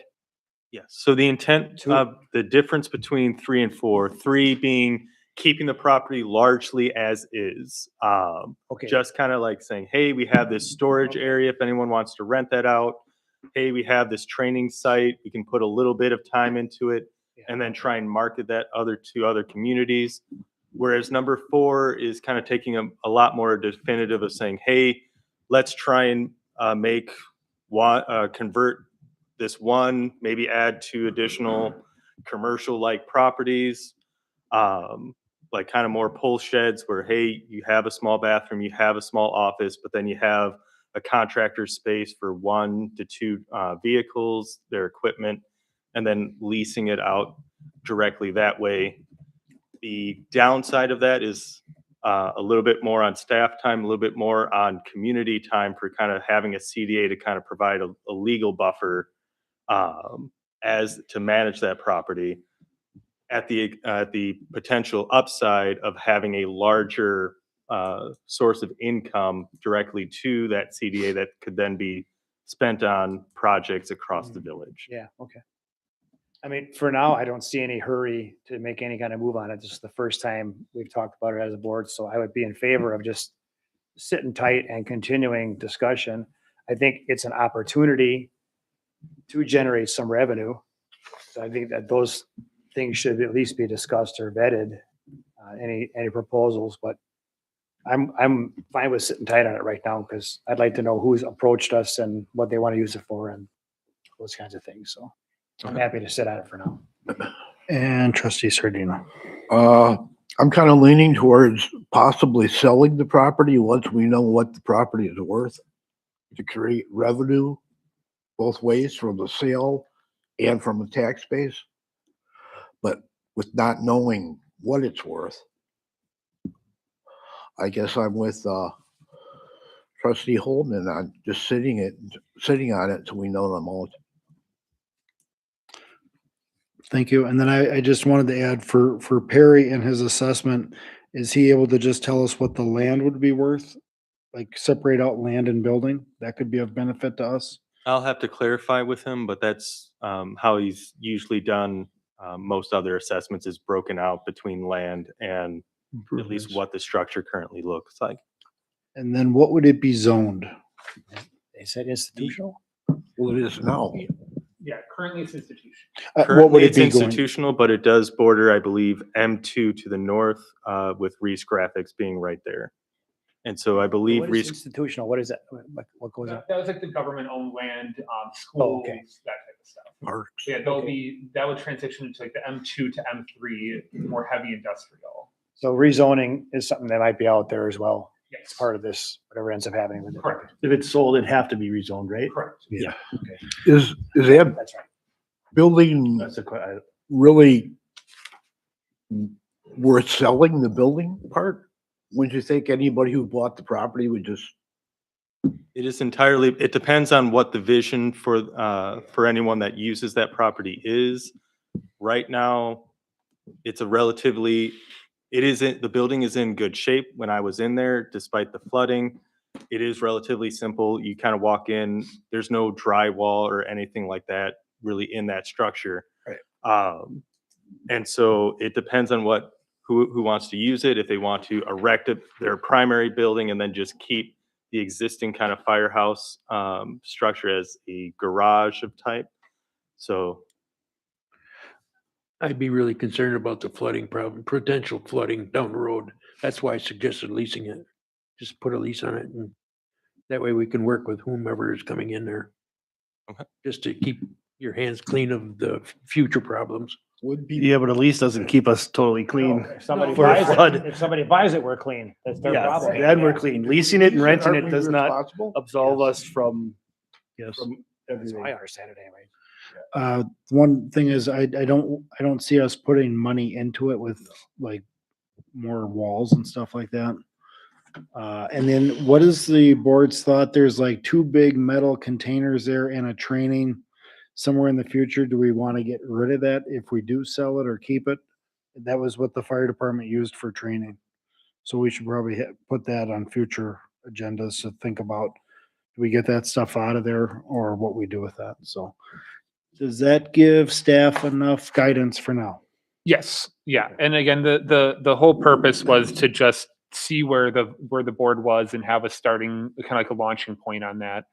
Yes. So the intent of the difference between 3 and 4, 3 being keeping the property largely as is. Okay. Just kind of like saying, hey, we have this storage area if anyone wants to rent that out. Hey, we have this training site. We can put a little bit of time into it and then try and market that to other communities. Whereas number 4 is kind of taking a lot more definitive of saying, hey, let's try and convert this one, maybe add 2 additional commercial-like properties, like kind of more pull sheds where, hey, you have a small bathroom, you have a small office, but then you have a contractor space for 1 to 2 vehicles, their equipment, and then leasing it out directly that way. The downside of that is a little bit more on staff time, a little bit more on community time for kind of having a CDA to kind of provide a legal buffer as to manage that property. At the potential upside of having a larger source of income directly to that CDA that could then be spent on projects across the village. Yeah. Okay. I mean, for now, I don't see any hurry to make any kind of move on it. This is the first time we've talked about it as a board. So I would be in favor of just sitting tight and continuing discussion. I think it's an opportunity to generate some revenue. So I think that those things should at least be discussed or vetted, any proposals, but I'm fine with sitting tight on it right now because I'd like to know who's approached us and what they want to use it for and those kinds of things. So I'm happy to sit on it for now. And Trustee Sardina. I'm kind of leaning towards possibly selling the property once we know what the property is worth to create revenue both ways from the sale and from the tax base. But with not knowing what it's worth, I guess I'm with Trustee Holden on just sitting on it until we know the amount. Thank you. And then I just wanted to add for Perry and his assessment, is he able to just tell us what the land would be worth? like separate out land and building? That could be of benefit to us. I'll have to clarify with him, but that's how he's usually done most other assessments is broken out between land and at least Improvements. what the structure currently looks like. And then what would it be zoned? They said institutional? Well, it is now. Yeah, currently it's institution. What would Currently, it it's be going? institutional, but it does border, I believe, M2 to the north with Reese Graphics being right there. And so I believe What is Reese, institutional? What is that? What goes on? That was like the government-owned land, Oh, schools, okay. that type of stuff. Parks. So yeah, that would transition into like the M2 to M3, more heavy industrial. So rezoning is something that might be out there as well. Yes. It's part of this, whatever ends up happening with it. Correct. If it's sold, it'd have to be rezoned, right? Correct. Yeah. Is that That's right. building That's a really worth selling, the building part? Wouldn't you think anybody who bought the property would just, it is entirely, it depends on what the vision for anyone that uses that property is. Right now, it's a relatively, it isn't, the building is in good shape. When I was in there, despite the flooding, it is relatively simple. You kind of walk in, there's no drywall or anything like that really in that structure. Right. And so it depends on who wants to use it. If they want to erect their primary building and then just keep the existing kind of firehouse structure as a garage of type. So I'd be really concerned about the flooding problem, potential flooding down the road. That's why I suggested leasing it. Just put a lease on it and that way we can work with whomever is coming in there. Okay. Just to keep your hands clean of the future problems. would be, yeah, but at least doesn't keep us totally clean. If somebody For a buys flood. it, if somebody buys it, we're clean. That's their Yeah, problem. then we're clean. Leasing it and renting aren't it we does not responsible? absolve us from, Yes. from That's everything. how I understand it anyway. One thing is I don't see us putting money into it with like more walls and stuff like that. And then what is the board's thought? There's like two big metal containers there and a training somewhere in the future. Do we want to get rid of that if we do sell it or keep it? That was what the fire department used for training. So we should probably put that on future agendas to think about. Do we get that stuff out of there or what we do with that? So does that give staff enough guidance for now? Yes, yeah. And again, the whole purpose was to just see where the board was and have a starting, kind of like a launching point on that.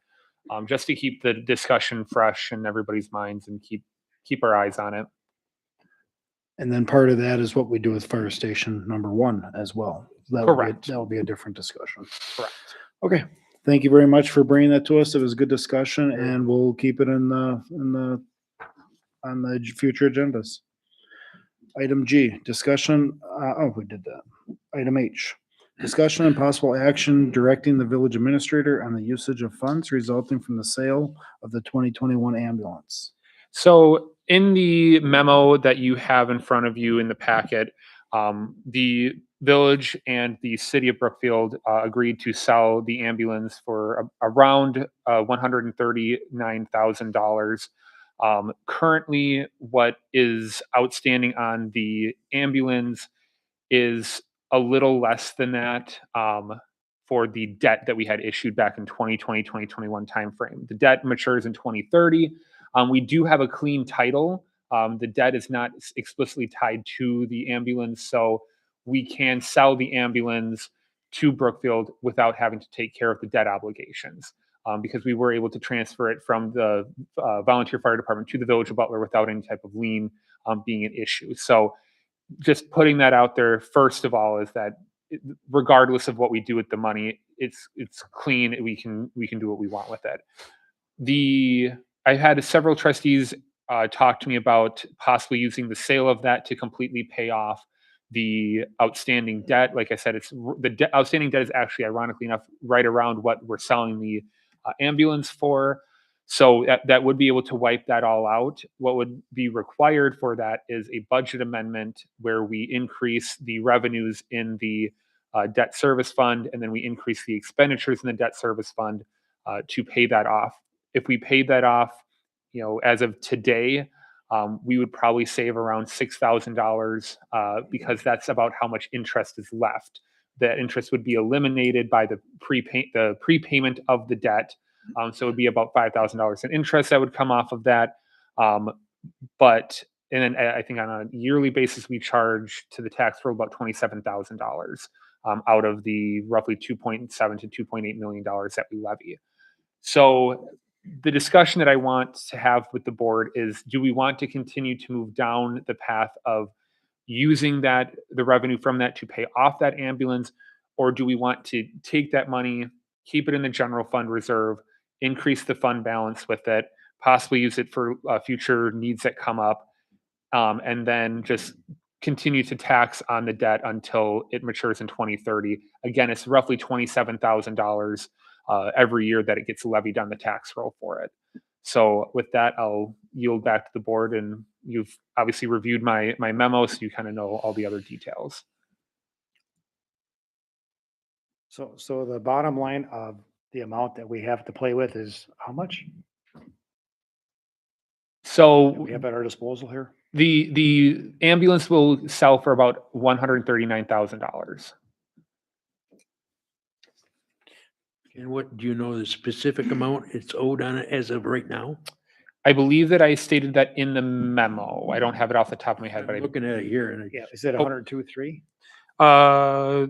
Just to keep the discussion fresh in everybody's minds and keep our eyes on it. And then part of that is what we do with fire station number 1 as well. Correct. That will be a different discussion. Correct. Okay. Thank you very much for bringing that to us. It was a good discussion and we'll keep it on the future agendas. Item G, discussion, we did that. Item H, discussion and possible action directing the village administrator on the usage of funds resulting from the sale of the 2021 ambulance. So in the memo that you have in front of you in the packet, the village and the city of Brookfield agreed to sell the ambulance for around $139,000. Currently, what is outstanding on the ambulance is a little less than that for the debt that we had issued back in 2020, 2021 timeframe. The debt matures in 2030. We do have a clean title. The debt is not explicitly tied to the ambulance, so we can sell the ambulance to Brookfield without having to take care of the debt obligations. Because we were able to transfer it from the volunteer fire department to the village of Butler without any type of lien being an issue. So just putting that out there, first of all, is that regardless of what we do with the money, it's clean. We can do what we want with it. I had several trustees talk to me about possibly using the sale of that to completely pay off the outstanding debt. Like I said, the outstanding debt is actually, ironically enough, right around what we're selling the ambulance for. So that would be able to wipe that all out. What would be required for that is a budget amendment where we increase the revenues in the debt service fund, and then we increase the expenditures in the debt service fund to pay that off. If we paid that off, as of today, we would probably save around $6,000 because that's about how much interest is left. that interest would be eliminated by the prepayment of the debt. So it would be about $5,000 in interest that would come off of that. But and then I think on a yearly basis, we charge to the tax roll about $27,000 out of the roughly $2.7 to $2.8 million that we levy. So the discussion that I want to have with the board is, do we want to continue to move down the path of using the revenue from that to pay off that ambulance? Or do we want to take that money, keep it in the general fund reserve, increase the fund balance with it, possibly use it for future needs that come up, and then just continue to tax on the debt until it matures in 2030? Again, it's roughly $27,000 every year that it gets levied on the tax roll for it. So with that, I'll yield back to the board, and you've obviously reviewed my memo, so you kind of know all the other details. So the bottom line of the amount that we have to play with is how much So we have at our disposal here? the ambulance will sell for about $139,000. And what, do you know the specific amount it's owed on it as of right now? I believe that I stated that in the memo. I don't have it off the top of my head, but I'm looking at it here and Yeah, is it Oh. 102.3? uh,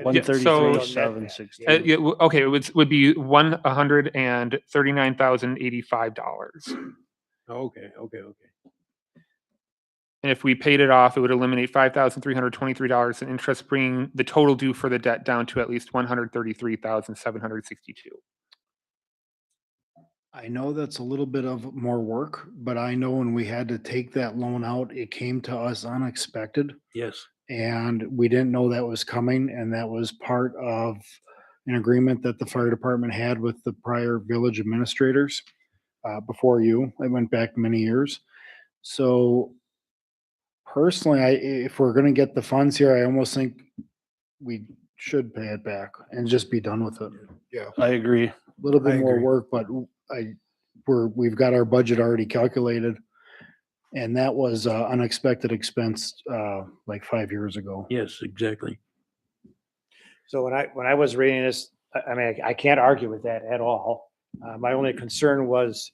One thirty-three, So- seven sixty. yeah, okay, it would be $139,085. okay. And if we paid it off, it would eliminate $5,323 in interest, bringing the total due for the debt down to at least $133,762. I know that's a little bit of more work, but I know when we had to take that loan out, it came to us unexpected. Yes. And we didn't know that was coming, and that was part of an agreement that the fire department had with the prior village administrators before you. I went back many years. So personally, if we're gonna get the funds here, I almost think we should pay it back and just be done with it. I agree. A little I bit more agree. work, but we've got our budget already calculated. And that was unexpected expense like 5 years ago. Yes, exactly. So when I was reading this, I mean, I can't argue with that at all. My only concern was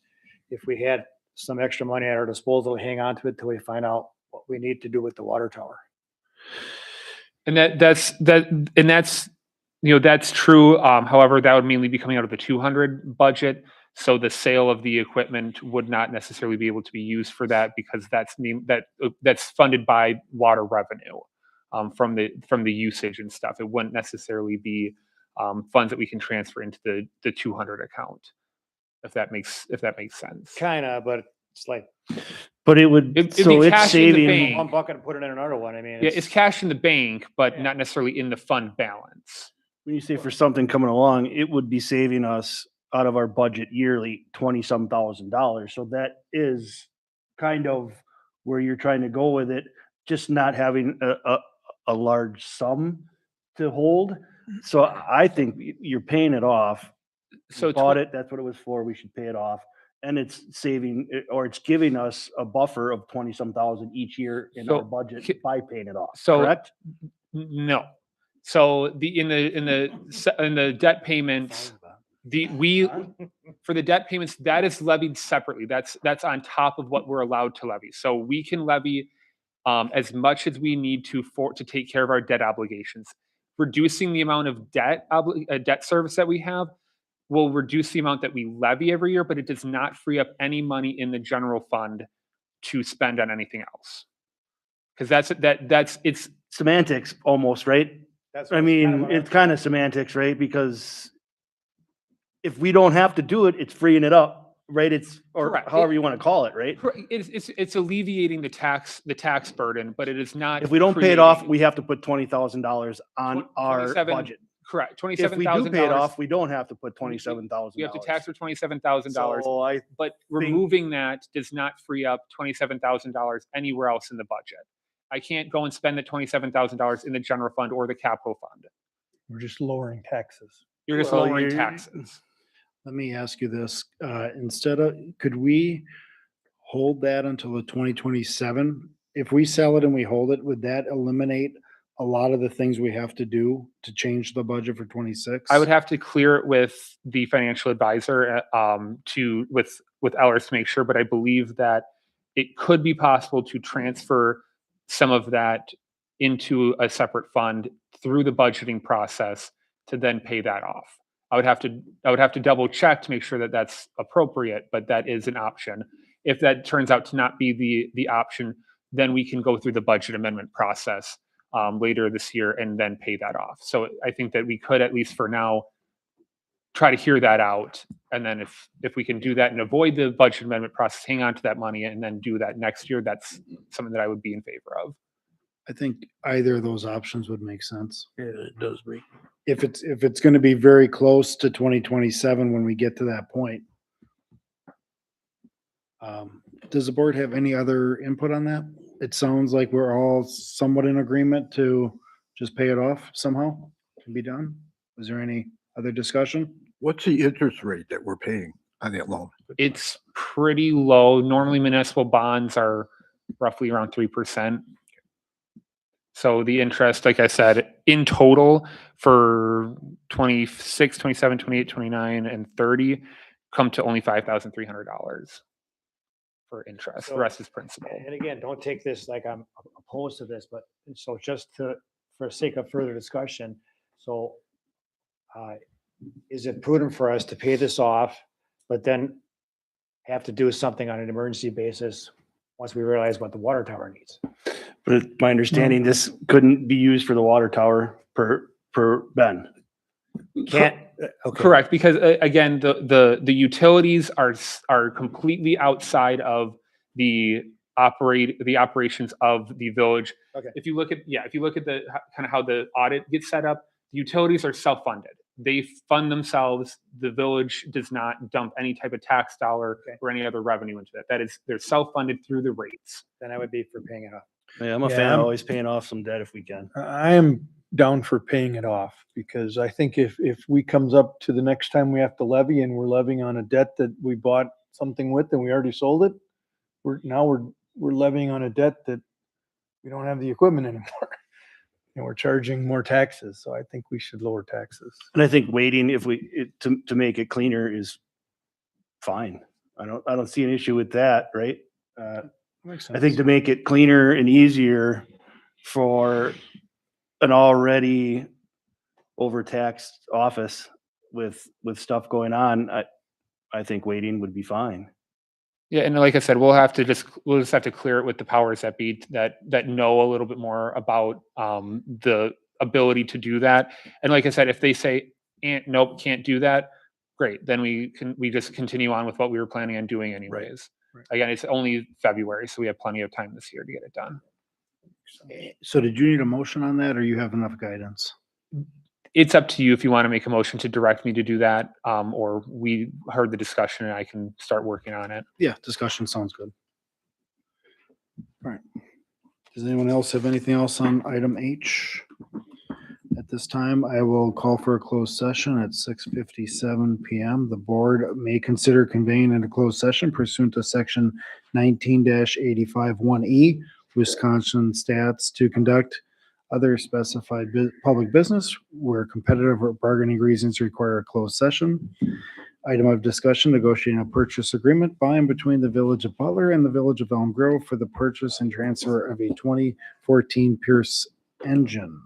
if we had some extra money at our disposal, hang on to it till we find out what we need to do with the water tower. And that's that's true. However, that would mainly be coming out of the 200 budget. So the sale of the equipment would not necessarily be able to be used for that, because that's funded by water revenue from the usage and stuff. It wouldn't necessarily be funds that we can transfer into the 200 account, if that makes sense. Kinda, but it's like But it would, It'd be so it's cash in the saving, bank. one bucket and put it in another one. I mean, Yeah, it's cash in the bank, but Yeah. not necessarily in the fund balance. when you say for something coming along, it would be saving us out of our budget yearly $20-some thousand. So that is kind of where you're trying to go with it, just not having a large sum to hold. So I think you're paying it off. So We bought it, that's what it was for, we should pay it off. And it's saving, or it's giving us a buffer of 20-some thousand each year in our So, budget by paying it off, so- correct? No. So in the debt payments, for the debt payments, that is levied separately. That's on top of what we're allowed to levy. So we can levy as much as we need to take care of our debt obligations. Reducing the amount of debt service that we have will reduce the amount that we levy every year, but it does not free up any money in the general fund to spend on anything else. Because it's Semantics almost, right? I mean, it's kind of semantics, right? Because if we don't have to do it, it's freeing it up, right? Or Correct. however you want to call it, right? it's alleviating the tax burden, but it is not. If we don't pay it off, creating- we have to put $20,000 on our 27 budget. Correct, If $27,000. we do pay it off, we don't have to put $27,000. We have to tax for $27,000, So I, but removing that does not free up $27,000 anywhere else in the budget. I can't go and spend the $27,000 in the general fund or the capital fund. We're just lowering taxes. You're just Well, lowering you're- taxes. Let me ask you this, could we hold that until the 2027? If we sell it and we hold it, would that eliminate a lot of the things we have to do to change the budget for 26? I would have to clear it with the financial advisor, with Ellers to make sure, but I believe that it could be possible to transfer some of that into a separate fund through the budgeting process to then pay that off. I would have to double check to make sure that that's appropriate, but that is an option. If that turns out to not be the option, then we can go through the budget amendment process later this year and then pay that off. So I think that we could, at least for now, try to hear that out. And then if we can do that and avoid the budget amendment process, hang on to that money and then do that next year, that's something that I would be in favor of. I think either of those options would make sense. Yeah, it does me. If it's gonna be very close to 2027 when we get to that point. Does the board have any other input on that? It sounds like we're all somewhat in agreement to just pay it off somehow and be done. Was there any other discussion? What's the interest rate that we're paying on that loan? It's pretty low. Normally municipal bonds are roughly around 3%. So the interest, like I said, in total for 26, 27, 28, 29, and 30 come to only $5,300 for interest. The rest is principal. And again, don't take this like I'm opposed to this, but so just for sake of further discussion, so is it prudent for us to pay this off, but then have to do something on an emergency basis once we realize what the water tower needs? But it's my understanding, this couldn't be used for the water tower per Ben. Can't, okay. Correct, because again, the utilities are completely outside of the operations of the village. Okay. If you look at the kind of how the audit gets set up, the utilities are self-funded. They fund themselves. The village does not dump any type of tax dollar Okay. or any other revenue into that. They're self-funded through the rates. Then I would be for paying it off. Yeah, I'm a Yeah, fan of I'm- always paying off some debt if we can. I am down for paying it off because I think if we comes up to the next time we have to levy and we're levying on a debt that we bought something with and we already sold it, we're levying on a debt that we don't have the equipment anymore. And we're charging more taxes. So I think we should lower taxes. And I think waiting to make it cleaner is fine. I don't see an issue with that, right? Makes I think to make it cleaner and easier for an already overtaxed office with stuff going on, I think waiting would be fine. Yeah, and like I said, we'll just have to clear it with the powers that be that know a little bit more about the ability to do that. And like I said, if they say, nope, can't do that, great. Then we just continue on with what we were planning on doing anyways. Right. Again, it's only February, so we have plenty of time this year to get it done. So did you need a motion on that or you have enough guidance? It's up to you if you want to make a motion to direct me to do that, or we heard the discussion and I can start working on it. Yeah, discussion sounds good. All right. Does anyone else have anything else on item H? At this time, I will call for a closed session at 6:57 PM. The board may consider convening in a closed session pursuant to section 19-85 1E, Wisconsin stats, to conduct other specified public business where competitive or bargaining reasons require a closed session. Item of discussion, negotiating a purchase agreement by and between the Village of Butler and the Village of Elm Grove for the purchase and transfer of a 2014 Pierce engine.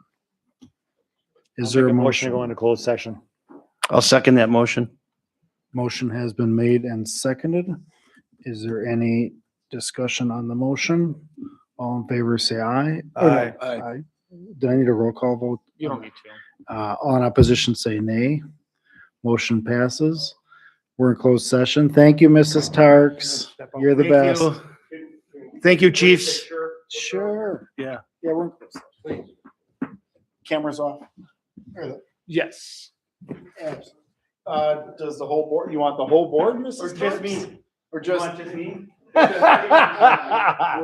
Is there a To motion? go into closed session? I'll second that motion. Motion has been made and seconded. Is there any discussion on the motion? All in favor, say aye. Aye. Aye. Do I need a roll call vote? You don't need to. All in opposition, say nay. Motion passes. We're in closed session. Thank you, Mrs. Tarks. You're the Thank best. you. Thank you, chiefs. Sure. Yeah. Yeah, we're in closed session. Cameras off. Yes. Does the whole board, you want the whole board, Mrs. Or just me? Or just? just me? I